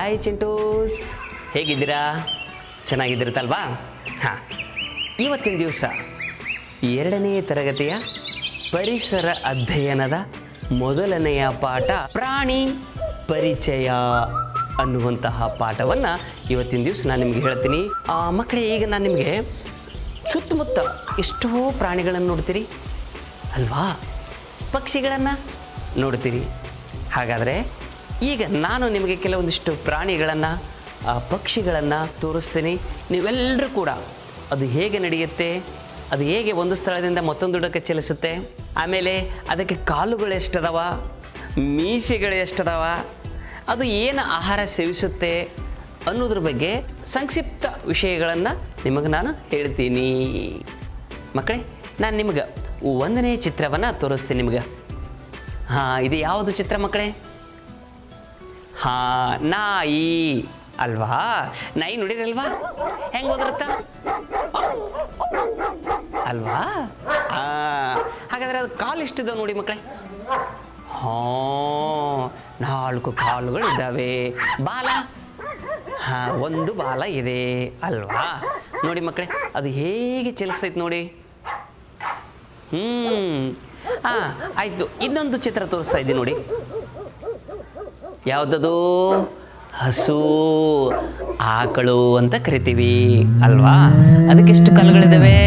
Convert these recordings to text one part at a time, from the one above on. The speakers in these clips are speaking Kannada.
ಹಾಯ್ ಚಿಂಟೂಸ್, ಹೇಗಿದ್ದೀರಾ? ಚೆನ್ನಾಗಿದ್ದೀರಲ್ವಾ? ಹಾಂ, ಇವತ್ತಿನ ದಿವಸ 2ನೇ ತರಗತಿಯ ಪರಿಸರ ಅಧ್ಯಯನದ ಮೊದಲನೆಯ ಪಾಠ ಪ್ರಾಣಿ ಪರಿಚಯ ಅನ್ನುವಂತಹ ಪಾಠವನ್ನು ಇವತ್ತಿನ ದಿವಸ ನಾನು ನಿಮಗೆ ಹೇಳ್ತೀನಿ. ಮಕ್ಕಳೇ, ಈಗ ನಾನು ನಿಮಗೆ ಸುತ್ತಮುತ್ತ ಎಷ್ಟೋ ಪ್ರಾಣಿಗಳನ್ನು ನೋಡ್ತೀರಿ ಅಲ್ವಾ? ಪಕ್ಷಿಗಳನ್ನು ನೋಡ್ತೀರಿ. ಹಾಗಾದರೆ ಈಗ ನಾನು ನಿಮಗೆ ಕೆಲವೊಂದಿಷ್ಟು ಪ್ರಾಣಿಗಳನ್ನು ಪಕ್ಷಿಗಳನ್ನು ತೋರಿಸ್ತೀನಿ. ನೀವೆಲ್ಲರೂ ಕೂಡ ಅದು ಹೇಗೆ ನಡೆಯುತ್ತೆ, ಅದು ಹೇಗೆ ಒಂದು ಸ್ಥಳದಿಂದ ಮತ್ತೊಂದಕ್ಕೆ ಚಲಿಸುತ್ತೆ, ಆಮೇಲೆ ಅದಕ್ಕೆ ಕಾಲುಗಳು ಎಷ್ಟದವ, ಮೀಸೆಗಳು ಎಷ್ಟದವ, ಅದು ಏನು ಆಹಾರ ಸೇವಿಸುತ್ತೆ ಅನ್ನೋದ್ರ ಬಗ್ಗೆ ಸಂಕ್ಷಿಪ್ತ ವಿಷಯಗಳನ್ನು ನಿಮಗೆ ನಾನು ಹೇಳ್ತೀನಿ. ಮಕ್ಕಳೇ, ನಾನು ನಿಮಗೆ 1ನೇ ಚಿತ್ರವನ್ನು ತೋರಿಸ್ತೀನಿ ನಿಮಗೆ. ಇದು ಯಾವುದು ಚಿತ್ರ ಮಕ್ಕಳೇ? ನಾಯಿ ಅಲ್ವಾ? ನಾಯಿ ನೋಡಿರಲ್ವಾ ಹೆಂಗೆ ಓದಿರುತ್ತ ಅಲ್ವಾ? ಹಾಗಾದರೆ ಅದು ಕಾಲು ಎಷ್ಟಿದ್ದಾವೆ ನೋಡಿ ಮಕ್ಕಳೇ. 4 ಕಾಲುಗಳಿದ್ದಾವೆ. ಬಾಲ 1 ಬಾಲ ಇದೆ ಅಲ್ವಾ? ನೋಡಿ ಮಕ್ಕಳೇ, ಅದು ಹೇಗೆ ಚಲಿಸ್ತೈತೆ ನೋಡಿ. ಆಯಿತು, ಇನ್ನೊಂದು ಚಿತ್ರ ತೋರಿಸ್ತಾ ಇದ್ದೀನಿ ನೋಡಿ. ಯಾವುದದು? ಹಸು, ಆಕಳು ಅಂತ ಕರಿತೀವಿ ಅಲ್ವಾ? ಅದಕ್ಕೆ ಎಷ್ಟು ಕಾಲುಗಳಿದ್ದಾವೆ?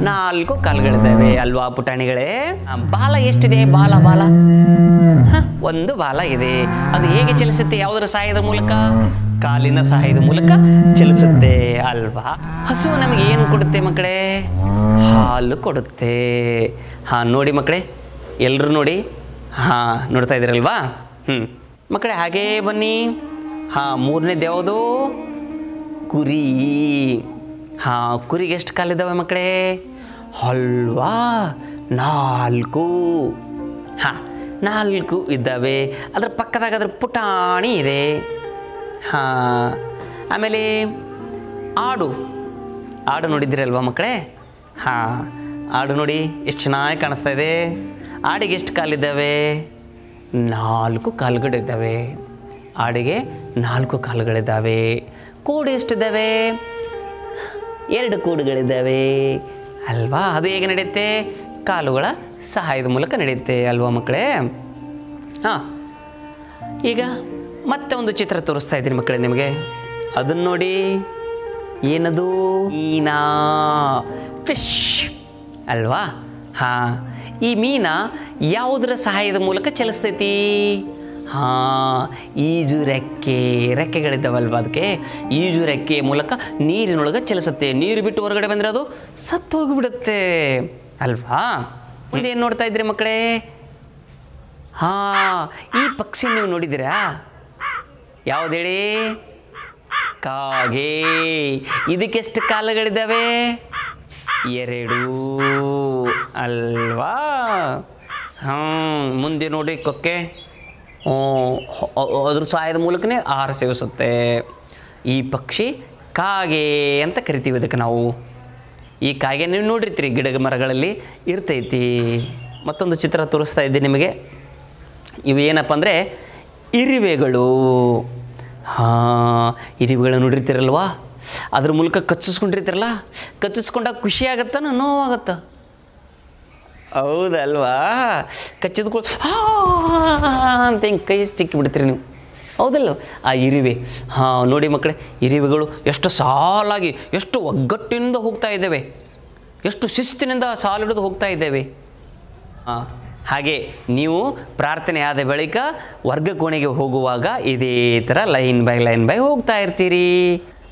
4 ಕಾಲುಗಳಿದ್ದಾವೆ ಅಲ್ವಾ ಪುಟಾಣಿಗಳೇ? ಬಾಲ ಎಷ್ಟಿದೆ? ಬಾಲ 1 ಬಾಲ ಇದೆ. ಅದು ಹೇಗೆ ಚಲಿಸುತ್ತೆ? ಯಾವುದರ ಸಹಾಯದ ಮೂಲಕ? ಕಾಲಿನ ಸಹಾಯದ ಮೂಲಕ ಚಲಿಸುತ್ತೆ ಅಲ್ವಾ? ಹಸು ನಮಗೆ ಏನು ಕೊಡುತ್ತೆ ಮಕ್ಕಳೇ? ಹಾಲು ಕೊಡುತ್ತೆ. ನೋಡಿ ಮಕ್ಕಳೇ, ಎಲ್ಲರೂ ನೋಡಿ. ನೋಡ್ತಾ ಇದ್ದೀರಲ್ವಾ? ಮಕ್ಕಳೇ, ಹಾಗೇ ಬನ್ನಿ. 3ನೇದು ಯಾವುದು? ಕುರಿ. ಕುರಿಗೆ ಎಷ್ಟು ಕಾಲಿದ್ದಾವೆ ಮಕ್ಕಳೇ? ಅಲ್ವಾ? 4. 4 ಇದ್ದಾವೆ. ಅದರ ಪಕ್ಕದಾಗ ಅದ್ರ ಪುಟಾಣಿ ಇದೆ. ಆಮೇಲೆ ಆಡು ನೋಡಿದ್ದೀರಲ್ವಾ ಮಕ್ಕಳೇ? ಆಡು ನೋಡಿ ಎಷ್ಟು ಚೆನ್ನಾಗಿ ಕಾಣಿಸ್ತಾ ಇದೆ. ಆಡಿಗೆ ಎಷ್ಟು ಕಾಲಿದ್ದಾವೆ? 4 ಕಾಲುಗಳಿದ್ದಾವೆ. ಆಡಿಗೆ 4 ಕಾಲುಗಳಿದ್ದಾವೆ. ಕೂಡು ಎಷ್ಟಿದ್ದಾವೆ? 2 ಕೂಡುಗಳಿದ್ದಾವೆ ಅಲ್ವಾ? ಅದು ಹೇಗೆ ನಡೆಯುತ್ತೆ? ಕಾಲುಗಳ ಸಹಾಯದ ಮೂಲಕ ನಡೆಯುತ್ತೆ ಅಲ್ವಾ ಮಕ್ಕಳೇ? ಈಗ ಮತ್ತೆ ಒಂದು ಚಿತ್ರ ತೋರಿಸ್ತಾ ಇದ್ದೀನಿ ಮಕ್ಕಳೇ ನಿಮಗೆ. ಅದನ್ನು ನೋಡಿ. ಏನದು? ಮೀನಾ, ಫಿಶ್ ಅಲ್ವಾ? ಈ ಮೀನ ಯಾವುದರ ಸಹಾಯದ ಮೂಲಕ ಚಲಿಸ್ತೈತಿ? ಈಜು ರೆಕ್ಕೆಗಳಿದ್ದಾವಲ್ವ ಅದಕ್ಕೆ. ಈಜು ರೆಕ್ಕೆಯ ಮೂಲಕ ನೀರಿನೊಳಗೆ ಚಲಿಸುತ್ತೆ. ನೀರು ಬಿಟ್ಟು ಹೊರಗಡೆ ಬಂದರೆ ಅದು ಸತ್ತು ಹೋಗಿಬಿಡುತ್ತೆ ಅಲ್ವಾ? ಮುಂದೆ ಏನು ನೋಡ್ತಾ ಇದ್ರಿ ಮಕ್ಕಳೇ? ಈ ಪಕ್ಷಿ ನೀವು ನೋಡಿದ್ದೀರಾ? ಯಾವ್ದು ಹೇಳಿ? ಕಾಗೆ. ಇದಕ್ಕೆಷ್ಟು ಕಾಲುಗಳಿದ್ದಾವೆ? 2 ಅಲ್ವಾ? ಮುಂದೆ ನೋಡಿ ಕೊಕ್ಕೆ. ಅದ್ರ ಸಹಾಯದ ಮೂಲಕನೇ ಆಹಾರ ಸೇವಿಸುತ್ತೆ. ಈ ಪಕ್ಷಿ ಕಾಗೆ ಅಂತ ಕರಿತೀವಿ ಇದಕ್ಕೆ ನಾವು. ಈ ಕಾಗೆ ನೀವು ನೋಡಿರ್ತೀರಿ, ಗಿಡ ಮರಗಳಲ್ಲಿ ಇರ್ತೈತಿ. ಮತ್ತೊಂದು ಚಿತ್ರ ತೋರಿಸ್ತಾ ಇದ್ದೀನಿ ನಿಮಗೆ. ಇವೇನಪ್ಪ ಅಂದರೆ ಇರುವೆಗಳು. ಇರುವೆಗಳು ನೋಡಿರ್ತೀರಲ್ವಾ? ಅದ್ರ ಮೂಲಕ ಕಚ್ಚಿಸ್ಕೊಂಡಿರ್ತೀರಲ್ಲ, ಕಚ್ಚಿಸ್ಕೊಂಡಾಗ ಖುಷಿ ಆಗತ್ತ ನೋವಾಗತ್ತ? ಹೌದಲ್ವಾ? ಕಚ್ಚಿದ ಅಂತ ಹಿಂಗೆ ಕೈ ಸಿಕ್ಕಿಬಿಡ್ತೀರಿ ನೀವು, ಹೌದಲ್ಲ? ಆ ಇರುವೆ. ನೋಡಿ ಮಕ್ಕಳೇ, ಇರುವೆಗಳು ಎಷ್ಟು ಸಾಲಾಗಿ, ಎಷ್ಟು ಒಗ್ಗಟ್ಟಿನಿಂದ ಹೋಗ್ತಾ ಇದ್ದೇವೆ, ಎಷ್ಟು ಶಿಸ್ತಿನಿಂದ ಸಾಲಿಡಿದು ಹೋಗ್ತಾ ಇದ್ದೇವೆ. ಹಾಗೆ ನೀವು ಪ್ರಾರ್ಥನೆ ಆದ ಬಳಿಕ ವರ್ಗ ಕೋಣೆಗೆ ಹೋಗುವಾಗ ಇದೇ ಥರ ಲೈನ್ ಬೈ ಹೋಗ್ತಾ ಇರ್ತೀರಿ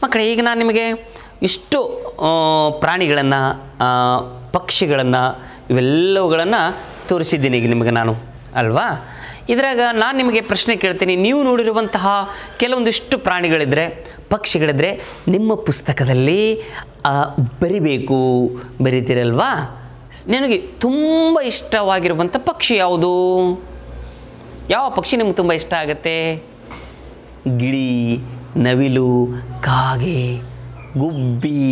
ಮಕ್ಕಳೇ. ಈಗ ನಾನು ನಿಮಗೆ ಇಷ್ಟು ಪ್ರಾಣಿಗಳನ್ನು, ಪಕ್ಷಿಗಳನ್ನು, ಇವೆಲ್ಲವುಗಳನ್ನು ತೋರಿಸಿದ್ದೀನಿ ಈಗ ನಿಮಗೆ ನಾನು ಅಲ್ವಾ? ಇದ್ರಾಗ ನಾನು ನಿಮಗೆ ಪ್ರಶ್ನೆ ಕೇಳ್ತೀನಿ. ನೀವು ನೋಡಿರುವಂತಹ ಕೆಲವೊಂದಿಷ್ಟು ಪ್ರಾಣಿಗಳಿದ್ದರೆ, ಪಕ್ಷಿಗಳಿದ್ದರೆ ನಿಮ್ಮ ಪುಸ್ತಕದಲ್ಲಿ ಬರಿಬೇಕು. ಬರಿತೀರಲ್ವಾ? ನಿನಗೆ ತುಂಬ ಇಷ್ಟವಾಗಿರುವಂಥ ಪಕ್ಷಿ ಯಾವುದು? ಯಾವ ಪಕ್ಷಿ ನಿಮ್ಗೆ ತುಂಬ ಇಷ್ಟ ಆಗುತ್ತೆ? ಗಿಳಿ, ನವಿಲು, ಕಾಗೆ, ಗುಬ್ಬಿ,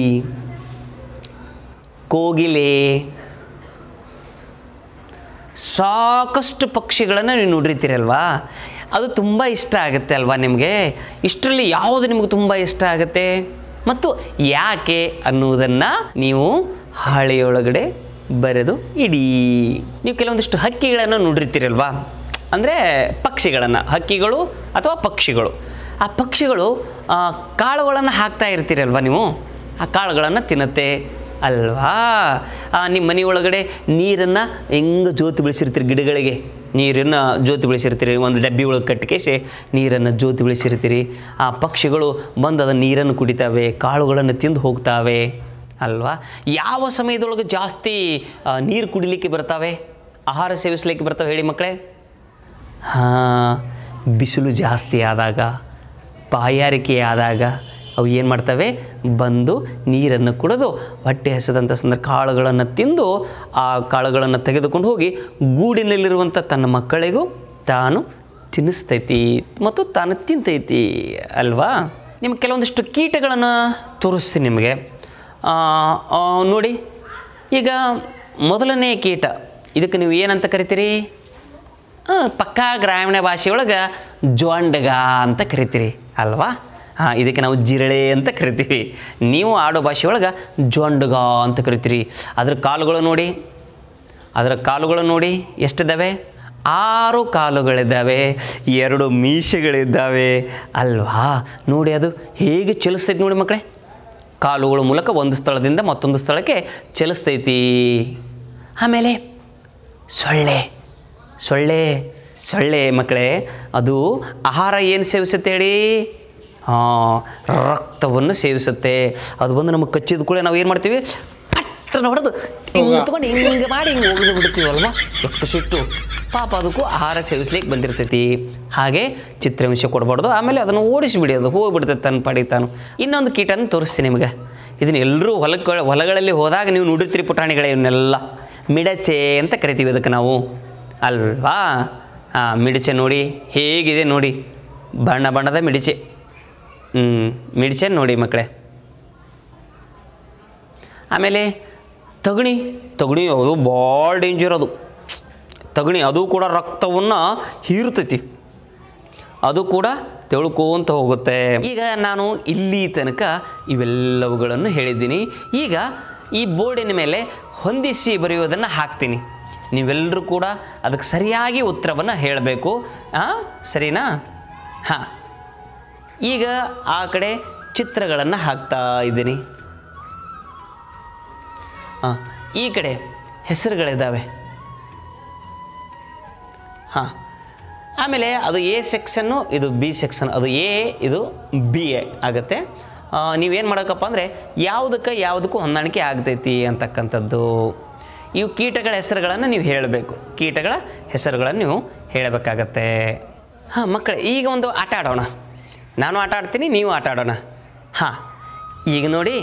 ಕೋಗಿಲೆ, ಸಾಕಷ್ಟು ಪಕ್ಷಿಗಳನ್ನು ನೀವು ನೋಡಿರ್ತೀರಲ್ವಾ? ಅದು ತುಂಬ ಇಷ್ಟ ಆಗುತ್ತೆ ಅಲ್ವಾ ನಿಮಗೆ? ಇಷ್ಟರಲ್ಲಿ ಯಾವುದು ನಿಮಗೆ ತುಂಬ ಇಷ್ಟ ಆಗುತ್ತೆ ಮತ್ತು ಯಾಕೆ ಅನ್ನುವುದನ್ನು ನೀವು ಹಾಳೆಯೊಳಗಡೆ ಬರೆದು ಇಡಿ. ನೀವು ಕೆಲವೊಂದಿಷ್ಟು ಹಕ್ಕಿಗಳನ್ನು ನೋಡಿರ್ತೀರಲ್ವಾ, ಅಂದರೆ ಪಕ್ಷಿಗಳನ್ನು, ಹಕ್ಕಿಗಳು ಅಥವಾ ಪಕ್ಷಿಗಳು. ಆ ಪಕ್ಷಿಗಳು ಕಾಳುಗಳನ್ನು ಹಾಕ್ತಾ ಇರ್ತೀರಲ್ವ ನೀವು, ಆ ಕಾಳುಗಳನ್ನು ತಿನ್ನುತ್ತೆ ಅಲ್ವಾ? ನಿಮ್ಮ ಮನೆಯೊಳಗಡೆ ನೀರನ್ನು ಹೆಂಗೆ ಜ್ಯೋತಿ ಬೆಳೆಸಿರ್ತೀರಿ, ಗಿಡಗಳಿಗೆ ನೀರನ್ನು ಜ್ಯೋತಿ ಬೆಳೆಸಿರ್ತೀರಿ, ಒಂದು ಡಬ್ಬಿ ಒಳಗೆ ಕಟ್ಟಿಕೇಸಿ ನೀರನ್ನು ಜ್ಯೋತಿ ಬೆಳೆಸಿರ್ತೀರಿ. ಆ ಪಕ್ಷಿಗಳು ಬಂದು ಅದನ್ನು ನೀರನ್ನು ಕುಡಿತಾವೆ, ಕಾಳುಗಳನ್ನು ತಿಂದು ಹೋಗ್ತಾವೆ ಅಲ್ವಾ? ಯಾವ ಸಮಯದೊಳಗೆ ಜಾಸ್ತಿ ನೀರು ಕುಡಿಲಿಕ್ಕೆ ಬರ್ತಾವೆ, ಆಹಾರ ಸೇವಿಸಲಿಕ್ಕೆ ಬರ್ತಾವೆ ಹೇಳಿ ಮಕ್ಕಳೇ? ಬಿಸಿಲು ಜಾಸ್ತಿ ಆದಾಗ, ಬಾಯಾರಿಕೆ ಆದಾಗ ಅವು ಏನು ಮಾಡ್ತವೆ, ಬಂದು ನೀರನ್ನು ಕುಡಿದು ಹೊಟ್ಟೆ ಹಸಿದಂಥ ಸಂದರ್ಭ ಕಾಳುಗಳನ್ನು ತಿಂದು ಆ ಕಾಳುಗಳನ್ನು ತೆಗೆದುಕೊಂಡು ಹೋಗಿ ಗೂಡಿನಲ್ಲಿರುವಂಥ ತನ್ನ ಮಕ್ಕಳಿಗೂ ತಾನು ತಿನ್ನಿಸ್ತೈತಿ ಮತ್ತು ತಾನು ತಿಂತೈತಿ ಅಲ್ವಾ? ನಿಮ್ಗೆ ಕೆಲವೊಂದಿಷ್ಟು ಕೀಟಗಳನ್ನು ತೋರಿಸ್ತೀನಿ ನಿಮಗೆ. ನೋಡಿ, ಈಗ ಮೊದಲನೇ ಕೀಟ, ಇದಕ್ಕೆ ನೀವು ಏನಂತ ಕರಿತೀರಿ? ಪಕ್ಕಾ ಗ್ರಾಮೀಣ ಭಾಷೆಯೊಳಗೆ ಜೊಂಡಗ ಅಂತ ಕರಿತೀರಿ ಅಲ್ವಾ? ಇದಕ್ಕೆ ನಾವು ಜಿರಳೆ ಅಂತ ಕರಿತೀವಿ. ನೀವು ಆಡೋ ಭಾಷೆಯೊಳಗೆ ಜೊಂಡಗ ಅಂತ ಕರಿತೀರಿ. ಅದರ ಕಾಲುಗಳು ನೋಡಿ ಎಷ್ಟಿದ್ದಾವೆ? 6 ಕಾಲುಗಳಿದ್ದಾವೆ, 2 ಮೀಸೆಗಳಿದ್ದಾವೆ ಅಲ್ವಾ? ನೋಡಿ ಅದು ಹೇಗೆ ಚಲಿಸ್ತೈತಿ ನೋಡಿ ಮಕ್ಕಳೇ. ಕಾಲುಗಳ ಮೂಲಕ ಒಂದು ಸ್ಥಳದಿಂದ ಮತ್ತೊಂದು ಸ್ಥಳಕ್ಕೆ ಚಲಿಸ್ತೈತಿ. ಆಮೇಲೆ ಸೊಳ್ಳೆ ಮಕ್ಕಳೇ, ಅದು ಆಹಾರ ಏನು ಸೇವಿಸುತ್ತೆ ಹೇಳಿ? ರಕ್ತವನ್ನು ಸೇವಿಸುತ್ತೆ. ಅದು ಬಂದು ನಮಗೆ ಕಚ್ಚಿದ ಕೂಡ ನಾವು ಏನು ಮಾಡ್ತೀವಿ? ಪಟ್ಟನ ಹೊಡೆದು ಹಿಂಗೆ ತೊಗೊಂಡು ಹಿಂಗೆ ಮಾಡಿ ಹಿಂಗೆ ಒಗೆದು ಬಿಡ್ತೀವಲ್ವ? ಎಷ್ಟು ಸಿಟ್ಟು ಪಾಪ, ಅದಕ್ಕೂ ಆಹಾರ ಸೇವಿಸ್ಲಿಕ್ಕೆ ಬಂದಿರ್ತೈತಿ. ಹಾಗೆ ಚಿತ್ರಹಿಂಸೆ ಕೊಡಬಾರ್ದು, ಆಮೇಲೆ ಅದನ್ನು ಓಡಿಸಿಬಿಡಿ, ಅದು ಹೋಗಿಬಿಡ್ತೈತೆ ತನ್ನ ಪಾಡಿಗೆ ತಾನು. ಇನ್ನೊಂದು ಕೀಟನ ತೋರಿಸ್ತೀನಿ ನಿಮಗೆ. ಇದನ್ನು ಎಲ್ಲರೂ ಹೊಲಗಳಲ್ಲಿ ಹೋದಾಗ ನೀವು ನೋಡಿರ್ತೀರಿ ಪುಟಾಣಿಗಳೇ, ಇವನ್ನೆಲ್ಲ ಮಿಡಚೆ ಅಂತ ಕರಿತೀವಿ ಅದಕ್ಕೆ ನಾವು ಅಲ್ವಾ? ಮಿಡಚೆ ನೋಡಿ ಹೇಗಿದೆ ನೋಡಿ, ಬಣ್ಣದ ಮಿಡಚೆ. ಮಿಡಚೆ ನೋಡಿ ಮಕ್ಕಳೇ. ಆಮೇಲೆ ತಗಣಿ ಅದು ಭಾಳ ಡೇಂಜರ್. ಅದು ತಗಣಿ, ಅದು ಕೂಡ ರಕ್ತವನ್ನು ಹೀರುತ್ತೈತಿ, ಅದು ಕೂಡ ತೆಳ್ಕೋಂತ ಹೋಗುತ್ತೆ. ಈಗ ನಾನು ಇಲ್ಲಿ ತನಕ ಇವೆಲ್ಲವುಗಳನ್ನು ಹೇಳಿದ್ದೀನಿ. ಈಗ ಈ ಬೋರ್ಡಿನ ಮೇಲೆ ಹೊಂದಿಸಿ ಬರೆಯೋದನ್ನು ಹಾಕ್ತೀನಿ. ನೀವೆಲ್ಲರೂ ಕೂಡ ಅದಕ್ಕೆ ಸರಿಯಾಗಿ ಉತ್ತರವನ್ನು ಹೇಳಬೇಕು. ಸರಿನಾ? ಈಗ ಆ ಕಡೆ ಚಿತ್ರಗಳನ್ನು ಹಾಕ್ತಾ ಇದ್ದೀನಿ. ಈ ಕಡೆ ಹೆಸರುಗಳಿದ್ದಾವೆ. ಆಮೇಲೆ ಅದು ಎ ಸೆಕ್ಷನ್ನು, ಇದು ಬಿ ಸೆಕ್ಷನ್. ಅದು ಎ, ಇದು ಬಿ ಆಗುತ್ತೆ. ನೀವೇನು ಮಾಡೋಕ್ಕಪ್ಪ ಅಂದರೆ ಯಾವುದಕ್ಕೂ ಹೊಂದಾಣಿಕೆ ಆಗ್ತೈತಿ ಅಂತಕ್ಕಂಥದ್ದು. ಇವು ಕೀಟಗಳ ಹೆಸರುಗಳನ್ನು ನೀವು ಹೇಳಬೇಕು. ಕೀಟಗಳ ಹೆಸರುಗಳನ್ನು ನೀವು ಹೇಳಬೇಕಾಗತ್ತೆ. ಮಕ್ಕಳೇ, ಈಗ ಒಂದು ಆಟ ಆಡೋಣ. ನಾನು ಆಟ ಆಡ್ತೀನಿ, ನೀವು ಆಟ ಆಡೋಣ. ಈಗ ನೋಡಿ,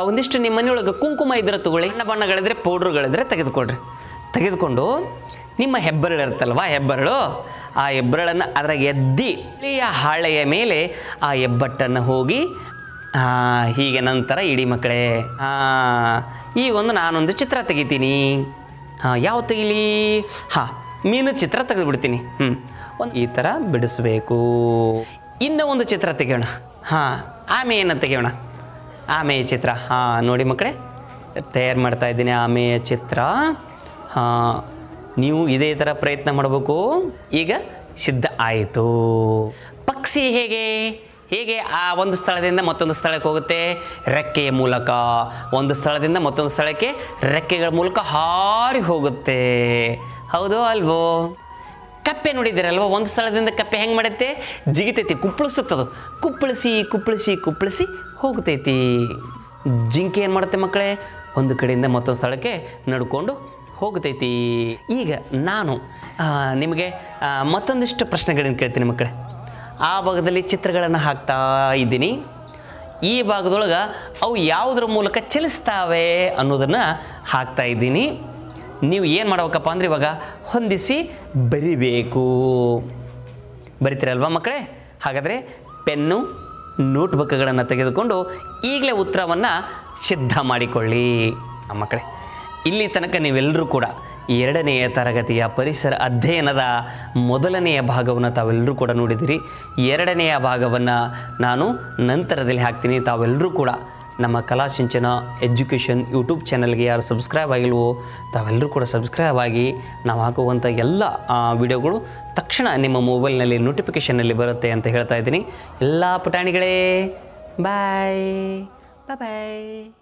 ಒಂದಿಷ್ಟು ನಿಮ್ಮ ಮನೆಯೊಳಗೆ ಕುಂಕುಮ ಇದ್ರೆ ತಗೊಳ್ಳಿ, ಬಣ್ಣಗಳಿದ್ರೆ ಪೌಡ್ರುಗಳಿದ್ರೆ ತೆಗೆದುಕೊಂಡು ನಿಮ್ಮ ಹೆಬ್ಬರಳು ಇರುತ್ತಲ್ವ, ಹೆಬ್ಬರಳು, ಆ ಹೆಬ್ಬರಳನ್ನು ಅದ್ರಾಗ ಎದ್ದಿ ಹಾಳೆಯ ಮೇಲೆ ಆ ಹೆಬ್ಬಟ್ಟನ್ನು ಹೋಗಿ ಹೀಗೆ ನಂತರ ಇಡೀ ಮಕ್ಕಳೇ. ಈಗ ನಾನೊಂದು ಚಿತ್ರ ತೆಗಿತೀನಿ. ಯಾವ ತೆಗಿಲಿ? ಮೀನು ಚಿತ್ರ ತೆಗೆದುಬಿಡ್ತೀನಿ. ಈ ಥರ ಬಿಡಿಸ್ಬೇಕು. ಇನ್ನೂ ಒಂದು ಚಿತ್ರ ತೆಗೆಯೋಣ. ಆಮೆಯನ್ನು ತೆಗೆಯೋಣ. ಆಮೆಯ ಚಿತ್ರ. ನೋಡಿ ಮಕ್ಕಳೇ, ತಯಾರು ಮಾಡ್ತಾ ಇದ್ದೀನಿ ಆಮೆಯ ಚಿತ್ರ. ನೀವು ಇದೇ ಥರ ಪ್ರಯತ್ನ ಮಾಡಬೇಕು. ಈಗ ಸಿದ್ಧ ಆಯಿತು. ಪಕ್ಷಿ ಹೇಗೆ ಆ ಒಂದು ಸ್ಥಳದಿಂದ ಮತ್ತೊಂದು ಸ್ಥಳಕ್ಕೆ ಹೋಗುತ್ತೆ? ರೆಕ್ಕೆಯ ಮೂಲಕ. ಒಂದು ಸ್ಥಳದಿಂದ ಮತ್ತೊಂದು ಸ್ಥಳಕ್ಕೆ ರೆಕ್ಕೆಗಳ ಮೂಲಕ ಹಾರಿ ಹೋಗುತ್ತೆ. ಹೌದೋ ಅಲ್ವೋ? ಕಪ್ಪೆ ನೋಡಿದ್ದೀರಲ್ವ? ಒಂದು ಸ್ಥಳದಿಂದ ಕಪ್ಪೆ ಹೆಂಗೆ ಮಾಡುತ್ತೆ? ಜಿಗಿತೈತಿ, ಕುಪ್ಪಳಿಸುತ್ತದು. ಕುಪ್ಪಳಿಸಿ ಹೋಗ್ತೈತಿ. ಜಿಂಕೆ ಏನು ಮಾಡುತ್ತೆ ಮಕ್ಕಳೇ? ಒಂದು ಕಡೆಯಿಂದ ಮತ್ತೊಂದು ಸ್ಥಳಕ್ಕೆ ನಡ್ಕೊಂಡು ಹೋಗ್ತೈತಿ. ಈಗ ನಾನು ನಿಮಗೆ ಮತ್ತೊಂದಿಷ್ಟು ಪ್ರಶ್ನೆಗಳನ್ನು ಕೇಳ್ತೀನಿ ಮಕ್ಕಳೇ. ಆ ಭಾಗದಲ್ಲಿ ಚಿತ್ರಗಳನ್ನು ಹಾಕ್ತಾ ಇದ್ದೀನಿ. ಈ ಭಾಗದೊಳಗೆ ಅವು ಯಾವುದರ ಮೂಲಕ ಚಲಿಸ್ತಾವೆ ಅನ್ನೋದನ್ನು ಹಾಕ್ತಾ ಇದ್ದೀನಿ. ನೀವು ಏನು ಮಾಡ್ಬೇಕಪ್ಪ ಅಂದರೆ ಇವಾಗ ಹೊಂದಿಸಿ ಬರಿಬೇಕು. ಬರಿತೀರಲ್ವ ಮಕ್ಕಳೇ? ಹಾಗಾದರೆ ಪೆನ್ನು, ನೋಟ್ಬುಕ್ಗಳನ್ನು ತೆಗೆದುಕೊಂಡು ಈಗಲೇ ಉತ್ತರವನ್ನು ಸಿದ್ಧ ಮಾಡಿಕೊಳ್ಳಿ ಮಕ್ಕಳೇ. ಇಲ್ಲಿ ತನಕ ನೀವೆಲ್ಲರೂ ಕೂಡ 2ನೆಯ ತರಗತಿಯ ಪರಿಸರ ಅಧ್ಯಯನದ ಮೊದಲನೆಯ ಭಾಗವನ್ನು ತಾವೆಲ್ಲರೂ ಕೂಡ ನೋಡಿದಿರಿ. 2ನೆಯ ಭಾಗವನ್ನು ನಾನು ನಂತರದಲ್ಲಿ ಹಾಕ್ತೀನಿ. ತಾವೆಲ್ಲರೂ ಕೂಡ ನಮ್ಮ ಕಲಾಸಿಂಚನ ಎಜುಕೇಷನ್ ಯೂಟ್ಯೂಬ್ ಚಾನಲ್ಗೆ ಯಾರು ಸಬ್ಸ್ಕ್ರೈಬ್ ಆಗಿಲ್ವೋ ತಾವೆಲ್ಲರೂ ಕೂಡ ಸಬ್ಸ್ಕ್ರೈಬ್ ಆಗಿ ನಾವು ಹಾಕುವಂಥ ಎಲ್ಲ ವಿಡಿಯೋಗಳು ತಕ್ಷಣ ನಿಮ್ಮ ಮೊಬೈಲ್ನಲ್ಲಿ ನೋಟಿಫಿಕೇಷನ್ನಲ್ಲಿ ಬರುತ್ತೆ ಅಂತ ಹೇಳ್ತಾ ಇದ್ದೀನಿ. ಎಲ್ಲ ಪುಟಾಣಿಗಳೇ ಬಾಯ್ ಬಾಯ್.